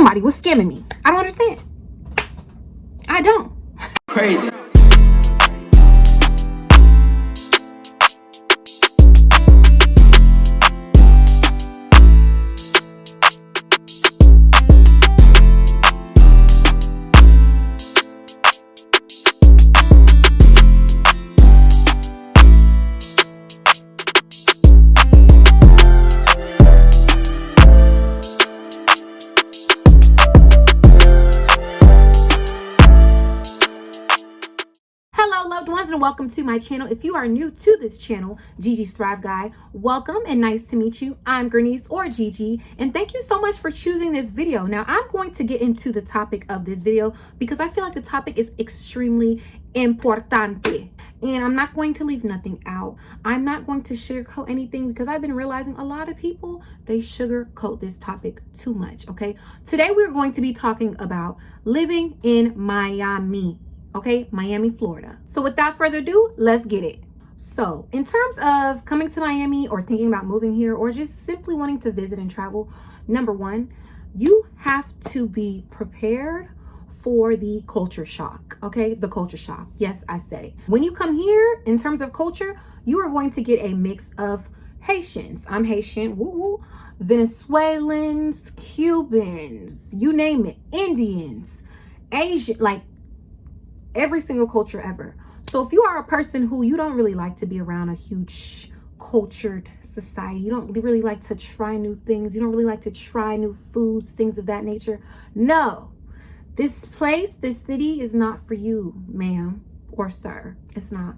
somebody was scamming me. I don't understand. I don't. Crazy. And welcome to my channel. If you are new to this channel, Gigi's Thrive Guide, welcome and nice to meet you. I'm Bernice or Gigi, and thank you so much for choosing this video. Now I'm going to get into the topic of this video because I feel like the topic is extremely importante, and I'm not going to leave nothing out. I'm not going to sugarcoat anything because I've been realizing a lot of people, they sugarcoat this topic too much. Okay, today we're going to be talking about living in Miami. Okay, Miami, Florida. So without further ado, let's get it. So in terms of coming to Miami or thinking about moving here or just simply wanting to visit and travel, number one, you have to be prepared for the culture shock. Okay, the culture shock. Yes, I said it. When you come here, in terms of culture, you are going to get a mix of Haitians. I'm Haitian. Woo woo. Venezuelans, Cubans, you name it, Indians, Asian, like every single culture ever. So if you are a person who you don't really like to be around a huge cultured society, you don't really like to try new things, you don't really like to try new foods, things of that nature, no, this place, this city is not for you, ma'am or sir. It's not.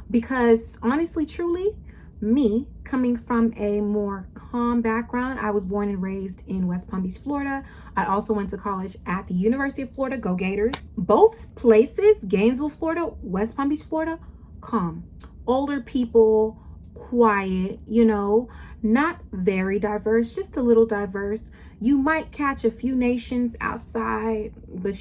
Because honestly, truly, me coming from a more calm background, I was born and raised in West Palm Beach, Florida. I also went to college at the University of Florida. Go Gators. Both places, Gainesville, Florida, West Palm Beach, Florida, calm. Older people, quiet, you know, not very diverse, just a little diverse. You might catch a few nations outside, but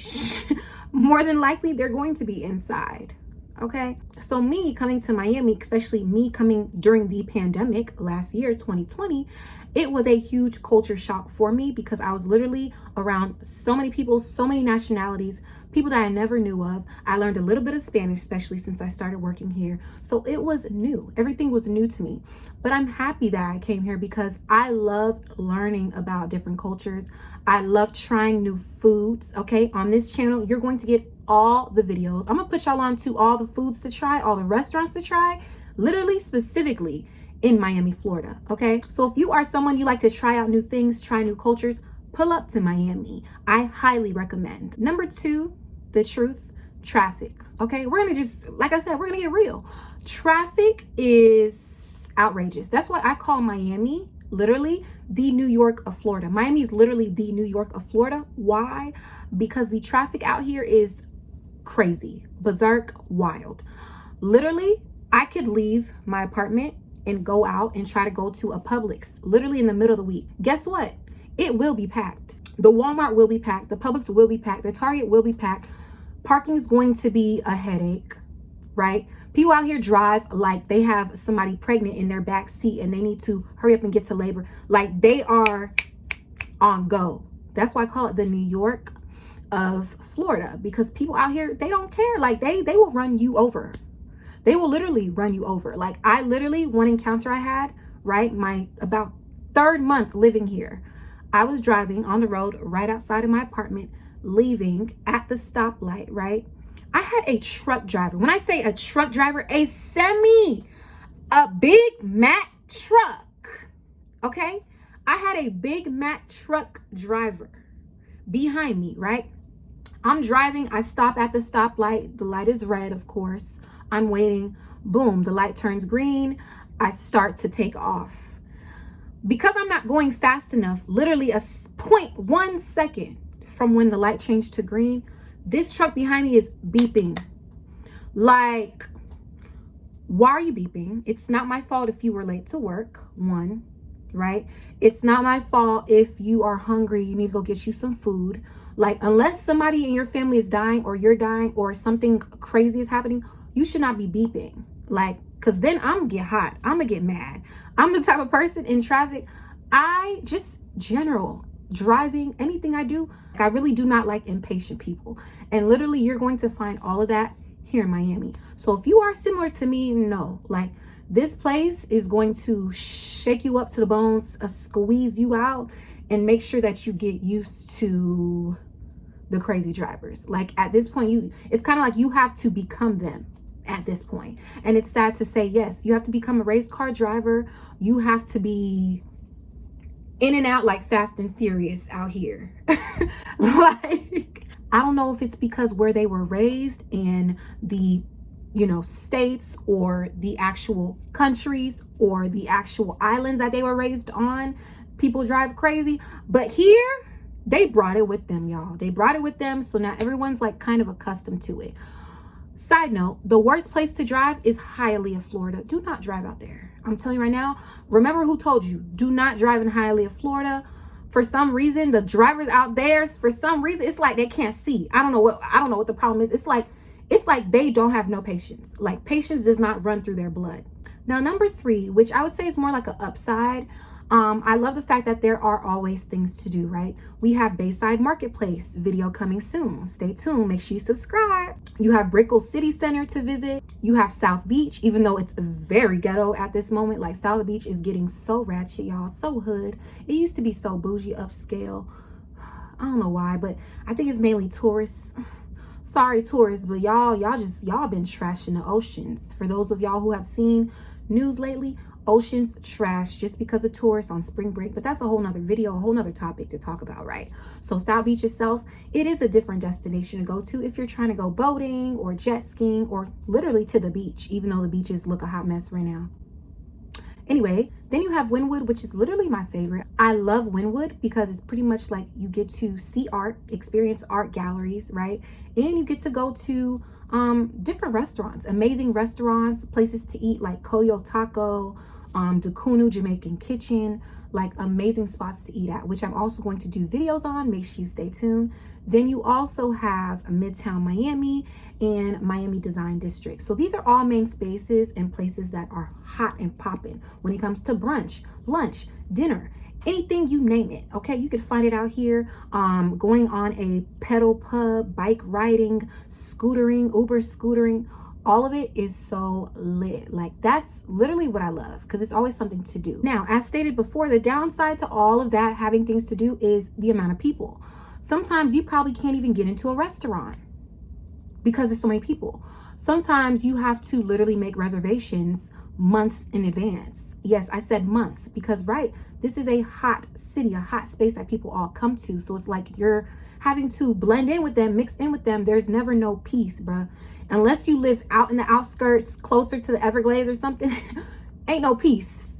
more than likely they're going to be inside. Okay, so me coming to Miami, especially me coming during the pandemic last year, 2020, it was a huge culture shock for me because I was literally around so many people, so many nationalities, people that I never knew of. I learned a little bit of Spanish, especially since I started working here. So it was new. Everything was new to me. But I'm happy that I came here because I love learning about different cultures. I love trying new foods. Okay, on this channel, you're going to get all the videos. I'm gonna put y'all on to all the foods to try, all the restaurants to try, literally specifically in Miami, Florida. Okay, so if you are someone you like to try out new things, try new cultures, pull up to Miami. I highly recommend. Number two, the truth, traffic. Okay, we're gonna just, like I said, we're gonna get real. Traffic is outrageous. That's why I call Miami literally the New York of Florida. Miami is literally the New York of Florida. Why? Because the traffic out here is crazy, berserk, wild. Literally, I could leave my apartment and go out and try to go to a Publix literally in the middle of the week. Guess what? It will be packed. The Walmart will be packed. The Publix will be packed. The Target will be packed. Parking is going to be a headache, right? People out here drive like they have somebody pregnant in their back seat and they need to hurry up and get to labor. Like they are on go. That's why I call it the New York of Florida, because people out here, they don't care. Like they will run you over. They will literally run you over. Like I literally, one encounter I had, right, my about third month living here, I was driving on the road right outside of my apartment, leaving at the stoplight, right? I had a truck driver. When I say a truck driver, a Big Mac truck, okay? I had a Big Mac truck driver behind me, right? I'm driving, I stop at the stoplight. The light is red, of course. I'm waiting. Boom, the light turns green. I start to take off. Because I'm not going fast enough, literally a 0.1 second from when the light changed to green, this truck behind me is beeping. Like, why are you beeping? It's not my fault if you were late to work, one, right? It's not my fault if you are hungry, you need to go get you some food. Like, unless somebody in your family is dying or you're dying or something crazy is happening, you should not be beeping. Like, because then I'm gonna get hot. I'm gonna get mad. I'm the type of person in traffic, I just general, driving, anything I do, I really do not like impatient people. And literally you're going to find all of that here in Miami. So if you are similar to me, no, like this place is going to shake you up to the bones, squeeze you out, and make sure that you get used to the crazy drivers. Like at this point, it's kind of like you have to become them at this point. And it's sad to say, yes, you have to become a race car driver. You have to be in and out like Fast and Furious out here. Like, I don't know if it's because where they were raised in the, states or the actual countries or the actual islands that they were raised on, people drive crazy. But here, they brought it with them, y'all. They brought it with them. So now everyone's like kind of accustomed to it. Side note, the worst place to drive is Hialeah, Florida. Do not drive out there. I'm telling you right now, remember who told you, do not drive in Hialeah, Florida. For some reason, the drivers out there, for some reason, it's like they can't see. I don't know what the problem is. It's like they don't have no patience. Like patience does not run through their blood. Now, number 3, which I would say is more like an upside. I love the fact that there are always things to do, right? We have Bayside Marketplace, video coming soon. Stay tuned. Make sure you subscribe. You have Brickell City Center to visit. You have South Beach, even though it's very ghetto at this moment. Like South Beach is getting so ratchet, y'all, so hood. It used to be so bougie, upscale. I don't know why, but I think it's mainly tourists. Sorry, tourists, but y'all been trashing the oceans. For those of y'all who have seen news lately, oceans trash just because of tourists on spring break. But that's a whole nother video, a whole nother topic to talk about, right? So South Beach itself, it is a different destination to go to if you're trying to go boating or jet skiing or literally to the beach, even though the beaches look a hot mess right now. Anyway, then you have Wynwood, which is literally my favorite. I love Wynwood because it's pretty much like you get to see art, experience art galleries, right? And you get to go to different restaurants, amazing restaurants, places to eat like Koyo Taco, Dukunu Jamaican Kitchen, like amazing spots to eat at, which I'm also going to do videos on. Make sure you stay tuned. Then you also have Midtown Miami and Miami Design District. So these are all main spaces and places that are hot and popping when it comes to brunch, lunch, dinner, anything you name it. Okay, you could find it out here. Going on a pedal pub, bike riding, scootering, Uber scootering. All of it is so lit. Like that's literally what I love because it's always something to do. Now, as stated before, the downside to all of that having things to do is the amount of people. Sometimes you probably can't even get into a restaurant because there's so many people. Sometimes you have to literally make reservations months in advance. Yes, I said months because, right, this is a hot city, a hot space that people all come to. So it's like you're having to blend in with them, mix in with them. There's never no peace, bruh. Unless you live out in the outskirts, closer to the Everglades or something, ain't no peace.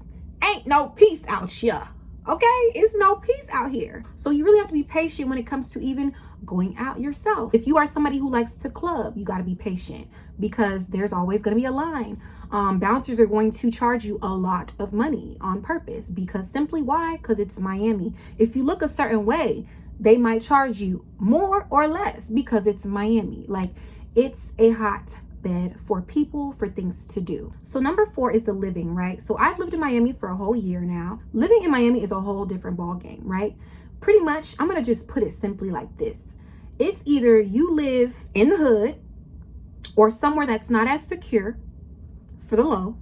Ain't no peace out here. Okay, it's no peace out here. So you really have to be patient when it comes to even going out yourself. If you are somebody who likes to club, you got to be patient because there's always going to be a line. Bouncers are going to charge you a lot of money on purpose because simply why? Because it's Miami. If you look a certain way, they might charge you more or less because it's Miami. Like it's a hot bed for people, for things to do. So number 4 is the living, right? So I've lived in Miami for a whole year now. Living in Miami is a whole different ball game, right? Pretty much, I'm gonna just put it simply like this. It's either you live in the hood or somewhere that's not as secure for the low,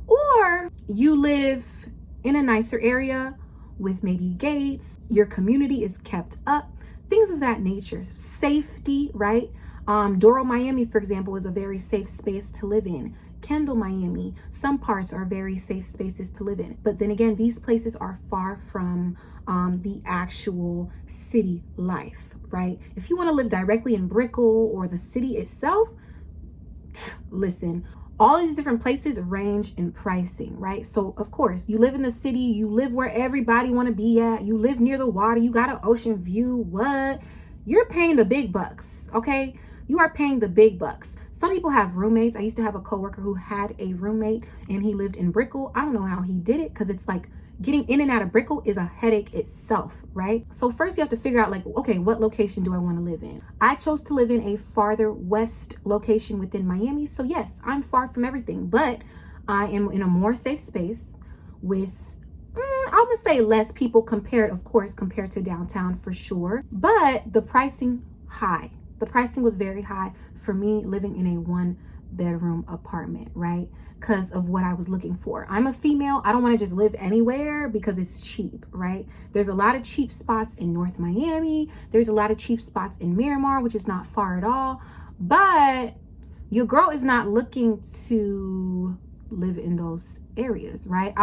or you live in a nicer area with maybe gates, your community is kept up, things of that nature. Safety, right? Doral, Miami, for example, is a very safe space to live in. Kendall, Miami, some parts are very safe spaces to live in. But then again, these places are far from the actual city life, right? If you want to live directly in Brickell or the city itself, listen, all these different places range in pricing, right? So of course, you live in the city, you live where everybody want to be at, you live near the water, you got an ocean view, what? You're paying the big bucks, okay? You are paying the big bucks. Some people have roommates. I used to have a coworker who had a roommate and he lived in Brickell. I don't know how he did it because it's like getting in and out of Brickell is a headache itself, right? So first you have to figure out like, okay, what location do I want to live in? I chose to live in a farther west location within Miami. So yes, I'm far from everything, but I am in a more safe space with I would say less people compared, of course, compared to downtown for sure. But the pricing high. The pricing was very high for me living in a 1-bedroom apartment, right? Because of what I was looking for. I'm a female. I don't want to just live anywhere because it's cheap, right? There's a lot of cheap spots in North Miami. There's a lot of cheap spots in Miramar, which is not far at all. But your girl is not looking to live in those areas, right?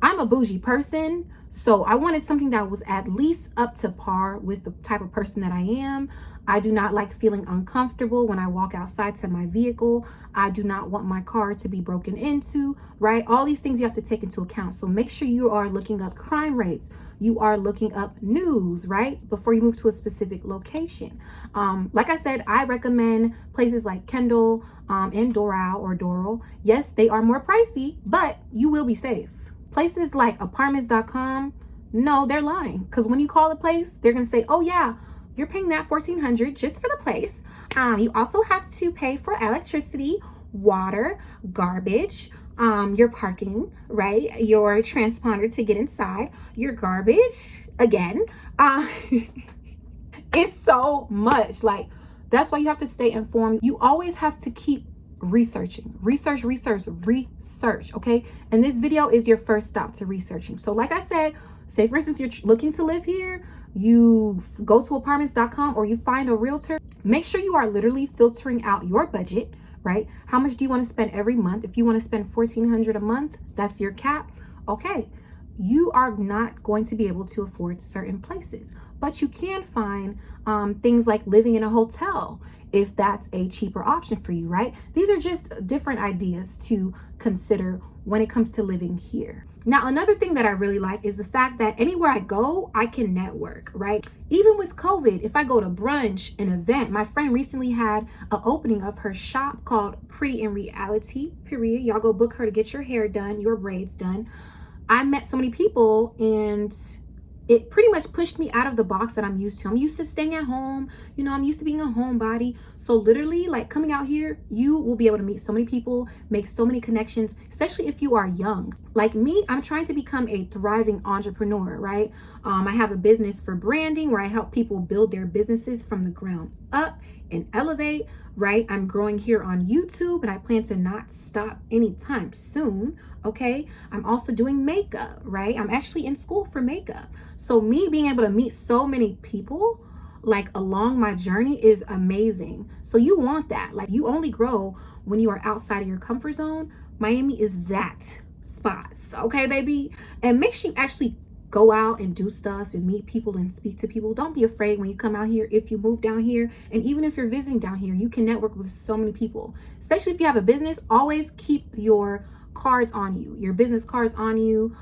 I'm a bougie person, so I wanted something that was at least up to par with the type of person that I am. I do not like feeling uncomfortable when I walk outside to my vehicle. I do not want my car to be broken into, right? All these things you have to take into account. So make sure you are looking up crime rates. You are looking up news, right? Before you move to a specific location. Like I said, I recommend places like Kendall and Doral. Yes, they are more pricey, but you will be safe. Places like apartments.com, no, they're lying. Because when you call a place, they're going to say, oh yeah, you're paying that $1,400 just for the place. You also have to pay for electricity, water, garbage, your parking, right? Your transponder to get inside, your garbage, again. It's so much. Like, that's why you have to stay informed. You always have to keep researching. Research, okay? And this video is your first stop to researching. So like I said, say for instance, you're looking to live here, you go to apartments.com or you find a realtor. Make sure you are literally filtering out your budget, right? How much do you want to spend every month? If you want to spend $1,400 a month, that's your cap. Okay, you are not going to be able to afford certain places, but you can find things like living in a hotel if that's a cheaper option for you, right? These are just different ideas to consider when it comes to living here. Now, another thing that I really like is the fact that anywhere I go, I can network, right? Even with COVID, if I go to brunch, an event, my friend recently had an opening of her shop called Pretty in Reality, period. Y'all go book her to get your hair done, your braids done. I met so many people and it pretty much pushed me out of the box that I'm used to. I'm used to staying at home. You know, I'm used to being a homebody. So literally, like, coming out here, you will be able to meet so many people, make so many connections, especially if you are young. Like me, I'm trying to become a thriving entrepreneur, right? I have a business for branding where I help people build their businesses from the ground up and elevate, right? I'm growing here on YouTube and I plan to not stop anytime soon. Okay, I'm also doing makeup, right? I'm actually in school for makeup. So me being able to meet so many people like along my journey is amazing. So you want that. Like, you only grow when you are outside of your comfort zone. Miami is that spot. Okay, baby? And make sure you actually go out and do stuff and meet people and speak to people. Don't be afraid when you come out here. If you move down here, and even if you're visiting down here, you can network with so many people. Especially if you have a business, always keep your cards on you, your business cards on you.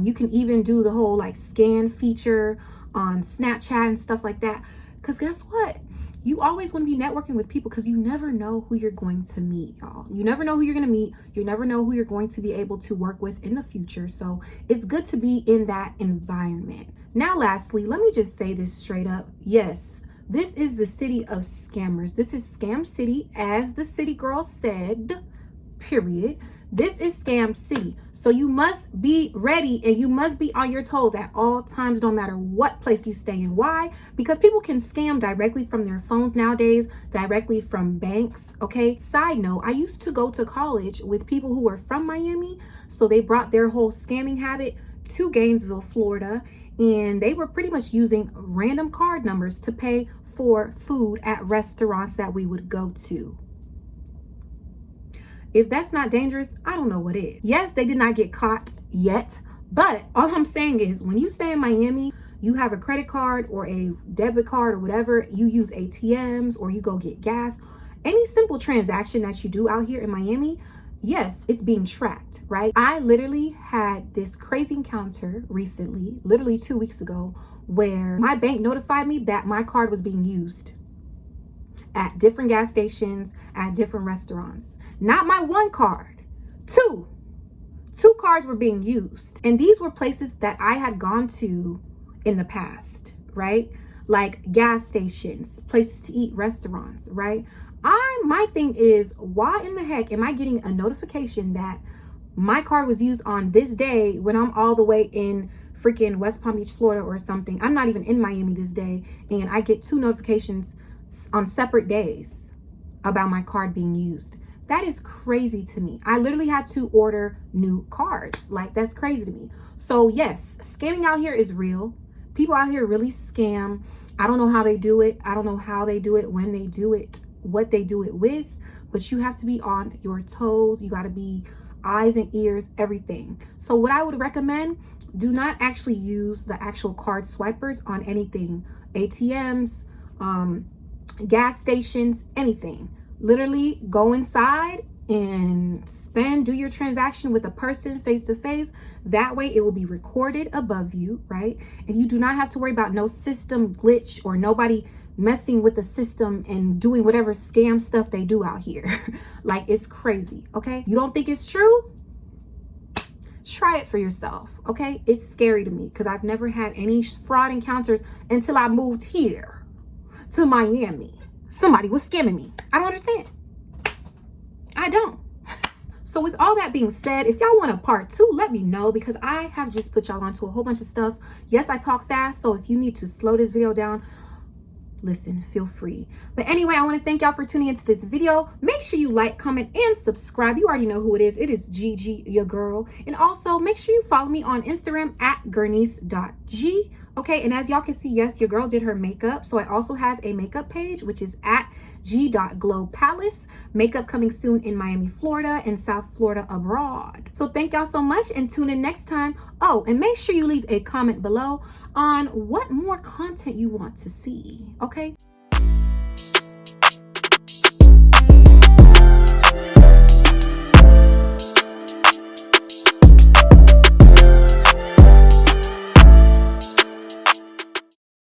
You can even do the whole like scan feature on Snapchat and stuff like that. Because guess what? You always want to be networking with people because you never know who you're going to meet, y'all. You never know who you're going to meet. You never know who you're going to be able to work with in the future. So it's good to be in that environment. Now, lastly, let me just say this straight up. Yes, this is the city of scammers. This is Scam City, as the city girl said, period. This is Scam City. So you must be ready and you must be on your toes at all times, no matter what place you stay in. Why? Because people can scam directly from their phones nowadays, directly from banks. Okay. Side note, I used to go to college with people who were from Miami. So they brought their whole scamming habit to Gainesville, Florida. And they were pretty much using random card numbers to pay for food at restaurants that we would go to. If that's not dangerous, I don't know what is. Yes, they did not get caught yet, but all I'm saying is when you stay in Miami, you have a credit card or a debit card or whatever, you use ATMs or you go get gas, any simple transaction that you do out here in Miami, yes, it's being tracked, right? I literally had this crazy encounter recently, literally 2 weeks ago, where my bank notified me that my card was being used at different gas stations, at different restaurants. Not my one card, two cards were being used. And these were places that I had gone to in the past, right? Like gas stations, places to eat, restaurants, right? My thing is, why in the heck am I getting a notification that my card was used on this day when I'm all the way in freaking West Palm Beach, Florida or something. I'm not even in Miami this day, and I get 2 notifications on separate days about my card being used. That is crazy to me. I literally had to order new cards. Like, that's crazy to me. So yes, scamming out here is real. People out here really scam. I don't know how they do it. I don't know how they do it, when they do it, what they do it with, but you have to be on your toes. You got to be eyes and ears, everything. So what I would recommend, do not actually use the actual card swipers on anything. ATMs, gas stations, anything. Literally go inside and do your transaction with a person face to face. That way it will be recorded above you, right? And you do not have to worry about no system glitch or nobody messing with the system and doing whatever scam stuff they do out here. Like, it's crazy, okay? You don't think it's true? Try it for yourself, okay? It's scary to me because I've never had any fraud encounters until I moved here to Miami. Somebody was scamming me. I don't understand. I don't. So with all that being said, if y'all want a part 2, let me know, because I have just put y'all onto a whole bunch of stuff. Yes, I talk fast, so if you need to slow this video down, listen, feel free. But anyway, I want to thank y'all for tuning into this video. Make sure you like, comment, and subscribe. You already know who it is. It is Gigi, your girl. And also make sure you follow me on Instagram at gurnice.g. Okay, and as y'all can see, yes, your girl did her makeup. So I also have a makeup page, which is at g.glowpalace. Makeup coming soon in Miami, Florida, and South Florida abroad. So thank y'all so much, and tune in next time. Oh, and make sure you leave a comment below on what more content you want to see, okay?